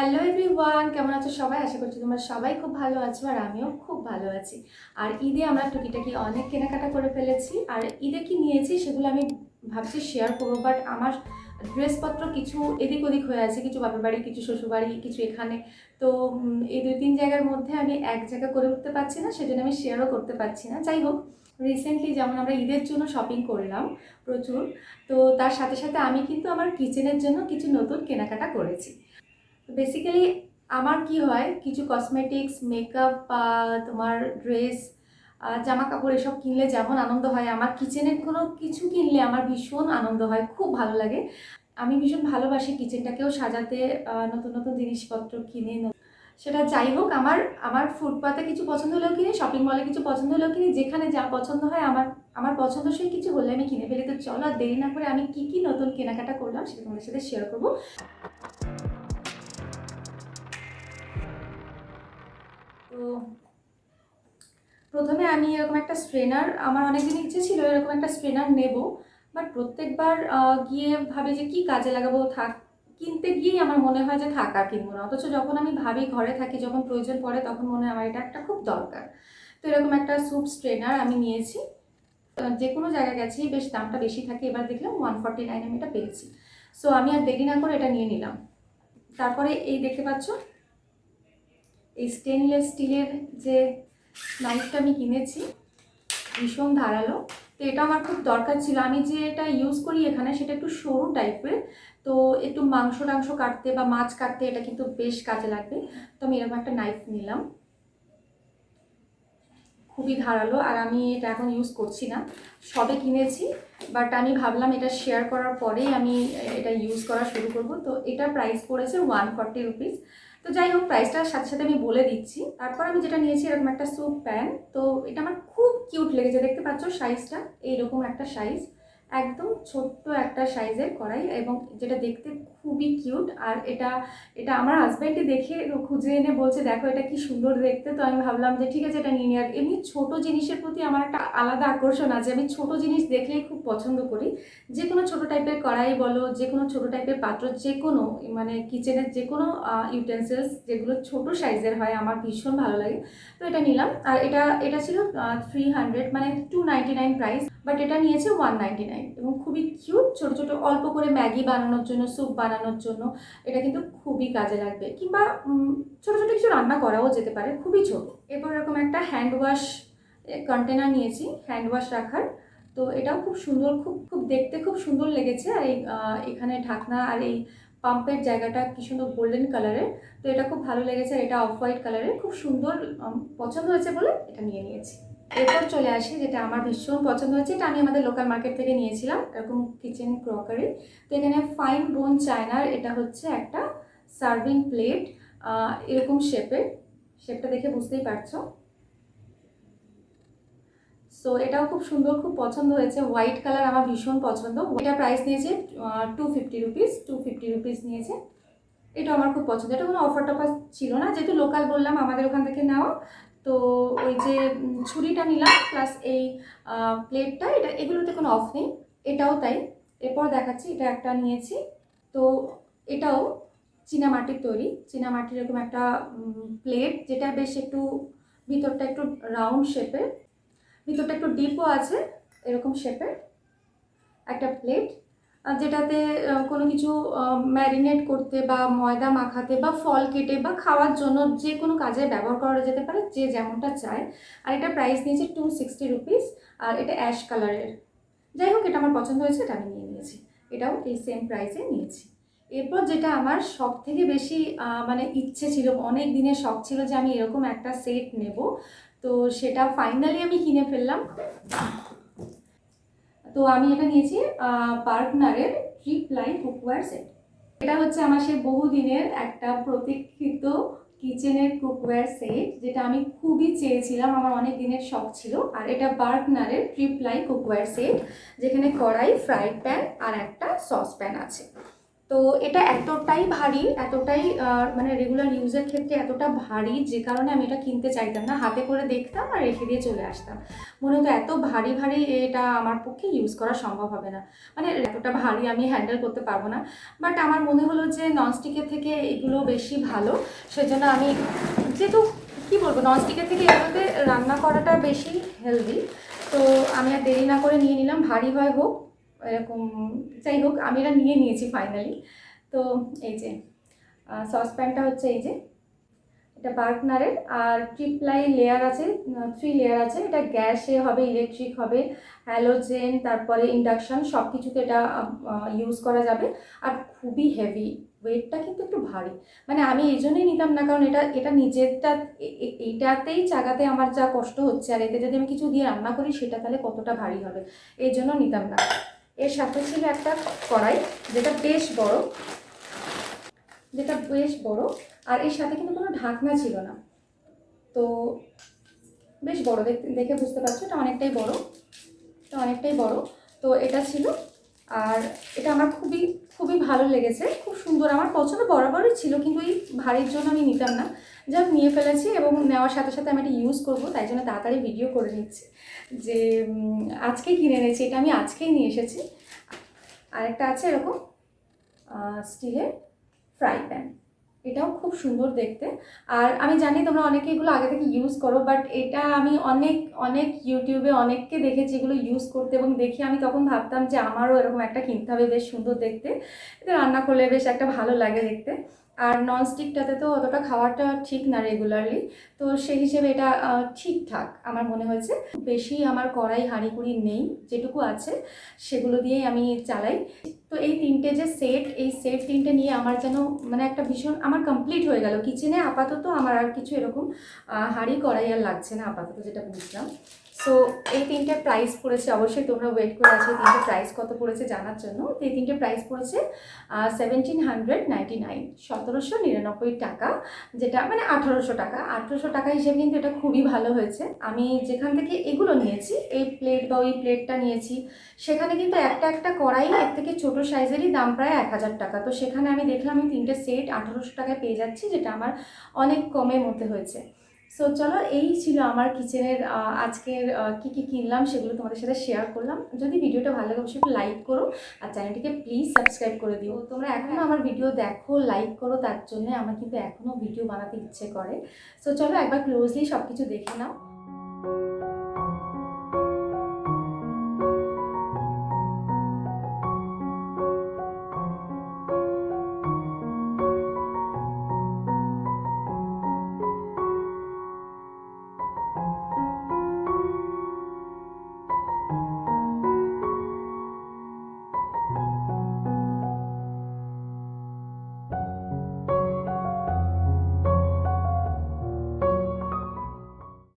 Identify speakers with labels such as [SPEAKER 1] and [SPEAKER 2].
[SPEAKER 1] Hello everyone, কেমন আছো সবাই? আশা করছি তোমরা সবাই খুব ভালো আছো আর আমিও খুব ভালো আছি। আর ঈদে আমরা টুকিটাকি অনেক কেনাকাটা করে ফেলেছি। আর ঈদে কি নিয়েছি সেগুলো আমি ভাবছি শেয়ার করবো, বাট আমার ড্রেসপত্র কিছু এদিক ওদিক হয়ে আছে, কিছু বাপের বাড়ি, কিছু শ্বশুরবাড়ি, কিছু এখানে। তো এই 2-3 জায়গার মধ্যে আমি এক জায়গা করে উঠতে পারছি না, সেজন্য আমি শেয়ারও করতে পারছি না। যাই হোক, রিসেন্টলি যেমন আমরা ঈদের জন্য শপিং করলাম প্রচুর, তো তার সাথে সাথে আমি কিন্তু আমার কিচেনের জন্য কিছু নতুন কেনাকাটা করেছি। বেসিক্যালি আমার কি হয়, কিছু কসমেটিক্স, মেকআপ বা তোমার ড্রেস, জামা কাপড় এসব কিনলে যেমন আনন্দ হয়, আমার কিচেনের কোনো কিছু কিনলে আমার ভীষণ আনন্দ হয়, খুব ভালো লাগে। আমি ভীষণ ভালোবাসি কিচেনটাকেও সাজাতে, নতুন নতুন জিনিসপত্র কিনে। সেটা যাই হোক, আমার আমার ফুটপাতে কিছু পছন্দ হলেও কিনি, শপিং মলে কিছু পছন্দ হলেও কিনি, যেখানে যা পছন্দ হয় আমার আমার পছন্দসই কিছু হলে আমি কিনে ফেলি। তো চলো আর দেরি না করে আমি কি কি নতুন কেনাকাটা করলাম সেটা তোমাদের সাথে শেয়ার করবো। তো প্রথমে আমি এরকম একটা স্ট্রেনার, আমার অনেকদিন ইচ্ছে ছিল এরকম একটা স্ট্রেনার নেব, বাট প্রত্যেকবার গিয়ে ভাবি যে কি কাজে লাগাবো, থাক, কিনতে গিয়েই আমার মনে হয় যে থাক আর কিনবো না। অথচ যখন আমি ভাবি ঘরে থাকি, যখন প্রয়োজন পড়ে, তখন মনে হয় আমার এটা একটা খুব দরকার। তো এরকম একটা স্যুপ স্ট্রেনার আমি নিয়েছি। যে কোনো জায়গায় গেছি, বেশ দামটা বেশি থাকে, এবার দেখলাম 149 আমি এটা পেয়েছি। সো আমি আর দেরি না করে এটা নিয়ে নিলাম। তারপরে এই দেখতে পাচ্ছ, এই স্টেনলেস স্টিলের যে নাইফটা আমি কিনেছি, ভীষণ ধারালো। তো এটা আমার খুব দরকার ছিল। আমি যে এটা ইউজ করি এখানে সেটা একটু সরু টাইপের, তো একটু মাংস টাংস কাটতে বা মাছ কাটতে এটা কিন্তু বেশ কাজে লাগবে। তো আমি এরকম একটা নাইফ নিলাম, খুবই ধারালো। আর আমি এটা এখন ইউজ করছি না, সবে কিনেছি, বাট আমি ভাবলাম এটা শেয়ার করার পরেই আমি এটা ইউজ করা শুরু করব। তো এটা প্রাইস পড়েছে 140 রুপিস। তো যাই হোক, প্রাইসটার সাথে সাথে আমি বলে দিচ্ছি। তারপর আমি যেটা নিয়েছি এরকম একটা স্যুপ প্যান। তো এটা আমার খুব কিউট লেগেছে, দেখতে পাচ্ছ সাইজটা, এইরকম একটা সাইজ, একদম ছোট্ট একটা সাইজের কড়াই, এবং যেটা দেখতে খুবই কিউট। আর এটা এটা আমার হাজব্যান্ডই দেখে খুঁজে এনে বলছে দেখো এটা কি সুন্দর দেখতে। তো আমি ভাবলাম যে ঠিক আছে এটা নিয়ে নিই। আর এমনি ছোট জিনিসের প্রতি আমার একটা আলাদা আকর্ষণ আছে, আমি ছোট জিনিস দেখলেই খুব পছন্দ করি। যে কোনো ছোট টাইপের কড়াই বলো, যে কোনো ছোট টাইপের পাত্র, যে কোনো মানে কিচেনের যে কোনো ইউটেন্সিলস যেগুলো ছোট সাইজের হয় আমার ভীষণ ভালো লাগে। তো এটা নিলাম। আর এটা এটা ছিল 300, মানে 299 প্রাইস, বাট এটা নিয়েছে 199। এবং খুবই কিউট, ছোট ছোট অল্প করে ম্যাগি বানানোর জন্য, স্যুপ বানানোর জন্য এটা কিন্তু খুবই কাজে লাগবে। কিংবা ছোটো ছোটো কিছু রান্না করাও যেতে পারে, খুবই ছোট। এরপর এরকম একটা হ্যান্ড ওয়াশ কন্টেনার নিয়েছি হ্যান্ড ওয়াশ রাখার। তো এটাও খুব সুন্দর, খুব খুব দেখতে খুব সুন্দর লেগেছে। আর এই এখানে ঢাকনা আর এই পাম্পের জায়গাটা কি সুন্দর গোল্ডেন কালারের। তো এটা খুব ভালো লেগেছে, আর এটা অফ হোয়াইট কালারের, খুব সুন্দর পছন্দ হয়েছে বলে এটা নিয়ে নিয়েছি। এরপর চলে আসি যেটা আমার ভীষণ পছন্দ হয়েছে, এটা আমি আমাদের লোকাল মার্কেট থেকে নিয়েছিলাম, এরকম কিচেন ক্রকারি। তো এখানে ফাইন বোন চায়নার, এটা হচ্ছে একটা সার্ভিং প্লেট, এরকম শেপটা দেখে বুঝতেই পারছো। সো এটাও খুব সুন্দর, খুব পছন্দ হয়েছে, হোয়াইট কালার আমার ভীষণ পছন্দ। এটা প্রাইস নিয়েছে 250 রুপিস, 250 রুপিস নিয়েছে। এটা আমার খুব পছন্দ, এটা কোনো অফার টফার ছিল না, যেহেতু লোকাল বললাম আমাদের ওখান থেকে নেওয়া। তো ওই যে ছুরিটা নিলাম প্লাস এই প্লেটটা, এটা এগুলোতে কোনো অফ নেই, এটাও তাই। এরপর দেখাচ্ছি, এটা একটা নিয়েছি। তো এটাও চীনামাটির তৈরি, চীনামাটির এরকম একটা প্লেট, যেটা বেশ একটু ভিতরটা একটু রাউন্ড শেপের, ভিতরটা একটু ডিপও আছে, এরকম শেপের একটা প্লেট, যেটাতে কোনো কিছু ম্যারিনেট করতে বা ময়দা মাখাতে বা ফল কেটে বা খাওয়ার জন্য যে কোনো কাজে ব্যবহার করা যেতে পারে, যে যেমনটা চায়। আর এটা প্রাইস নিয়েছে 260 রুপিস, আর এটা অ্যাশ কালারের। যাই হোক, এটা আমার পছন্দ হয়েছে, এটা আমি নিয়ে নিয়েছি। এটাও এই সেম প্রাইসে নিয়েছি। এরপর যেটা আমার সব থেকে বেশি মানে ইচ্ছে ছিল, অনেক দিনের শখ ছিল যে আমি এরকম একটা সেট নেব, তো সেটা ফাইনালি আমি কিনে ফেললাম। তো আমি এটা নিয়েছি বার্গনারের ট্রিপ্লাই কুকওয়্যার সেট। এটা হচ্ছে আমার সেই বহুদিনের একটা প্রতীক্ষিত কিচেনের কুকওয়্যার সেট, যেটা আমি খুবই চেয়েছিলাম, আমার অনেক দিনের শখ ছিল। আর এটা বার্গনারের ট্রিপ্লাই কুকওয়্যার সেট, যেখানে কড়াই, ফ্রাই প্যান আর একটা সসপ্যান আছে। তো এটা এতটাই ভারী, এতটাই মানে রেগুলার ইউজের ক্ষেত্রে এতটা ভারী, যে কারণে আমি এটা কিনতে চাইতাম না। হাতে করে দেখতাম আর রেখে দিয়ে চলে আসতাম। মনে হতো এত ভারী ভারী এটা আমার পক্ষে ইউজ করা সম্ভব হবে না, মানে এতটা ভারী আমি হ্যান্ডেল করতে পারবো না। বাট আমার মনে হলো যে ননস্টিকের থেকে এগুলো বেশি ভালো, সেজন্য আমি, যেহেতু কী বলবো, ননস্টিকের থেকে এগুলোতে রান্না করাটা বেশি হেলদি, তো আমি আর দেরি না করে নিয়ে নিলাম। ভারী হয় হোক এরকম, যাই হোক আমি এটা নিয়ে নিয়েছি ফাইনালি। তো এই যে সসপ্যানটা হচ্ছে এই যে, এটা বার্গনারের, আর ট্রিপ্লাই লেয়ার আছে, 3 লেয়ার আছে। এটা গ্যাসে হবে, ইলেকট্রিক হবে, হ্যালোজেন, তারপরে ইন্ডাকশান, সব কিছুতে এটা ইউজ করা যাবে। আর খুবই হেভি, ওয়েটটা কিন্তু একটু ভারী, মানে আমি এই জন্যই নিতাম না, কারণ এটা এটা নিজেরটা এইটাতেই চাগাতে আমার যা কষ্ট হচ্ছে, আর এতে যদি আমি কিছু দিয়ে রান্না করি সেটা তাহলে কতটা ভারী হবে, এই জন্য নিতাম না। এর সাথে ছিল একটা কড়াই, যেটা বেশ বড়, আর এর সাথে কিন্তু কোনো ঢাকনা ছিল না। তো বেশ বড়, দেখে বুঝতে পারছো এটা অনেকটাই বড়। তো এটা ছিল, আর এটা আমার খুবই খুবই ভালো লেগেছে, খুব সুন্দর, আমার পছন্দ বরাবরই ছিল, কিন্তু এই ভারীর জন্য আমি নিতাম না। যাক, নিয়ে ফেলেছি, এবং নেওয়ার সাথে সাথে আমি এটা ইউজ করবো, তাই জন্য তাড়াতাড়ি ভিডিও করে নিচ্ছি যে আজকে কিনে এনেছি, এটা আমি আজকেই নিয়ে এসেছি। আরেকটা আছে এরকম স্টিলের ফ্রাই প্যান, এটাও খুব সুন্দর দেখতে। আর আমি জানি তোমরা অনেকে এগুলো আগে থেকে ইউজ করো, বাট এটা আমি অনেক অনেক ইউটিউবে অনেককে দেখেছি এগুলো ইউজ করতে, এবং দেখি আমি তখন ভাবতাম যে আমারও এরকম একটা কিনতে হবে, বেশ সুন্দর দেখতে, এতে রান্না করলে বেশ একটা ভালো লাগে দেখতে। আর ননস্টিকটাতে তো অতটা খাওয়াটা ঠিক না রেগুলারলি, তো সেই হিসেবে এটা ঠিকঠাক আমার মনে হয়েছে। বেশি আমার কড়াই হাঁড়িকুড়ি নেই, যেটুকু আছে সেগুলো দিয়েই আমি চালাই। তো এই তিনটে যে সেট, এই সেট তিনটে নিয়ে আমার যেন মানে একটা ভীষণ, আমার কমপ্লিট হয়ে গেল কিচেনে। আপাতত আমার আর কিছু এরকম হাঁড়ি কড়াই আর লাগছে না আপাতত, যেটা বুঝলাম। সো এই তিনটে প্রাইস পড়েছে, অবশ্যই তোমরা ওয়েট করে আছো এই তিনটে প্রাইস কত পড়েছে জানার জন্য। তো এই তিনটে প্রাইস পড়েছে 1799, 1799 টাকা, যেটা মানে 1800 টাকা। 1800 টাকা হিসেবে কিন্তু এটা খুবই ভালো হয়েছে। আমি যেখান থেকে এগুলো নিয়েছি, এই প্লেট বা ওই প্লেটটা নিয়েছি, সেখানে কিন্তু একটা একটা কড়াই এর থেকে ছোটো সাইজেরই দাম প্রায় 1000 টাকা। তো সেখানে আমি দেখলাম আমি তিনটে সেট 1800 টাকায় পেয়ে যাচ্ছি, যেটা আমার অনেক কমের মধ্যে হয়েছে। সো চলো, এই ছিল আমার কিচেনের আজকের কী কী কিনলাম সেগুলো তোমাদের সাথে শেয়ার করলাম। যদি ভিডিওটা ভালো লাগে অবশ্যই লাইক করো, আর চ্যানেলটিকে প্লিজ সাবস্ক্রাইব করে দিও। তোমরা এখনও আমার ভিডিও দেখো, লাইক করো, তার জন্য আমার কিন্তু এখনও ভিডিও বানাতে ইচ্ছে করে। সো চলো একবার ক্লোজলি সব কিছু দেখে নাও।